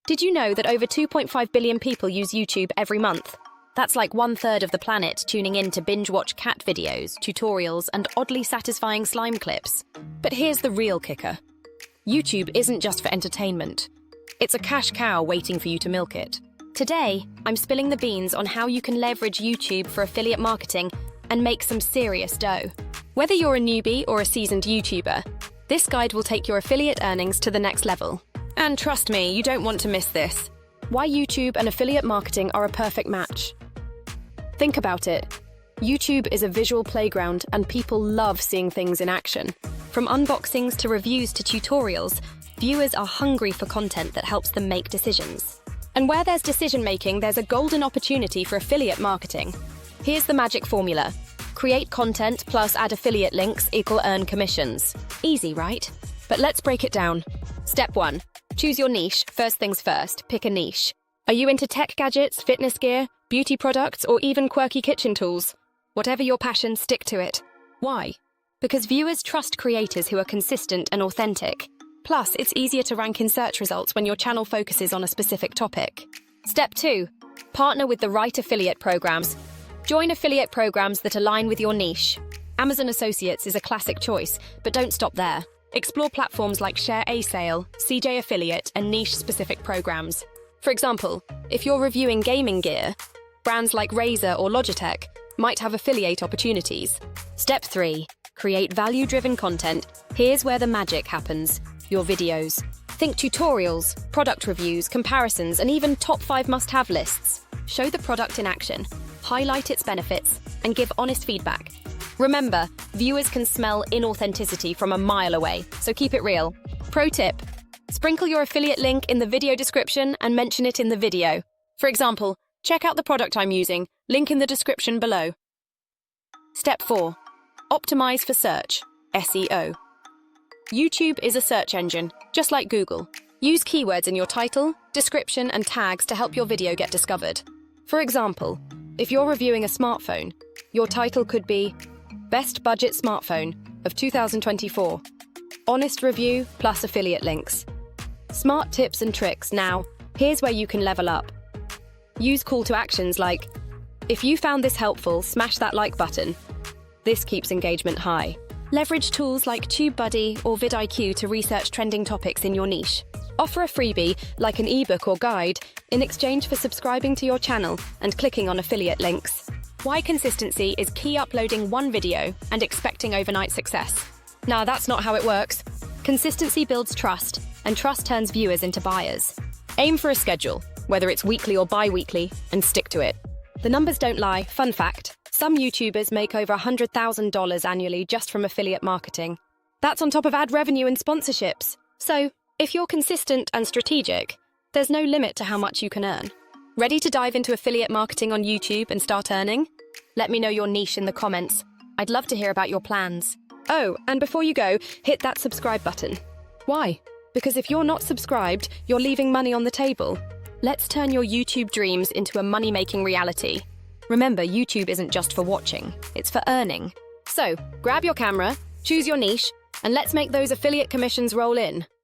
Did you know that over 2.5 billion people use YouTube every month? That's like 1/3 of the planet tuning in to binge-watch cat videos, tutorials, and oddly satisfying slime clips. But here's the real kicker. YouTube isn't just for entertainment. It's a cash cow waiting for you to milk it. Today, I'm spilling the beans on how you can leverage YouTube for affiliate marketing and make some serious dough. Whether you're a newbie or a seasoned YouTuber, this guide will take your affiliate earnings to the next level. And trust me, you don't want to miss this. Why YouTube and affiliate marketing are a perfect match. Think about it. YouTube is a visual playground and people love seeing things in action. From unboxings to reviews to tutorials, viewers are hungry for content that helps them make decisions. And where there's decision-making, there's a golden opportunity for affiliate marketing. Here's the magic formula. Create content plus add affiliate links equal earn commissions. Easy, right? But let's break it down. Step 1. Choose your niche. First things first, pick a niche. Are you into tech gadgets, fitness gear, beauty products, or even quirky kitchen tools? Whatever your passion, stick to it. Why? Because viewers trust creators who are consistent and authentic. Plus, it's easier to rank in search results when your channel focuses on a specific topic. Step 2. Partner with the right affiliate programs. Join affiliate programs that align with your niche. Amazon Associates is a classic choice, but don't stop there. Explore platforms like Share A Sale, CJ Affiliate, and niche-specific programs. For example, if you're reviewing gaming gear, brands like Razer or Logitech might have affiliate opportunities. Step 3. Create value-driven content. Here's where the magic happens. Your videos. Think tutorials, product reviews, comparisons, and even top 5 must-have lists. Show the product in action, highlight its benefits, and give honest feedback. Remember, viewers can smell inauthenticity from a mile away, so keep it real. Pro tip: sprinkle your affiliate link in the video description and mention it in the video. For example, check out the product I'm using, link in the description below. Step 4. Optimize for search, SEO. YouTube is a search engine, just like Google. Use keywords in your title, description, and tags to help your video get discovered. For example, if you're reviewing a smartphone, your title could be Best Budget Smartphone of 2024. Honest review plus affiliate links. Smart tips and tricks. Now, here's where you can level up. Use call to actions like, if you found this helpful, smash that like button. This keeps engagement high. Leverage tools like TubeBuddy or vidIQ to research trending topics in your niche. Offer a freebie, like an ebook or guide, in exchange for subscribing to your channel and clicking on affiliate links. Why consistency is key: uploading one video and expecting overnight success. Nah, that's not how it works. Consistency builds trust, and trust turns viewers into buyers. Aim for a schedule, whether it's weekly or bi-weekly, and stick to it. The numbers don't lie. Fun fact: some YouTubers make over $100,000 annually just from affiliate marketing. That's on top of ad revenue and sponsorships. So, if you're consistent and strategic, there's no limit to how much you can earn. Ready to dive into affiliate marketing on YouTube and start earning? Let me know your niche in the comments. I'd love to hear about your plans. Oh, and before you go, hit that subscribe button. Why? Because if you're not subscribed, you're leaving money on the table. Let's turn your YouTube dreams into a money-making reality. Remember, YouTube isn't just for watching, it's for earning. So, grab your camera, choose your niche, and let's make those affiliate commissions roll in.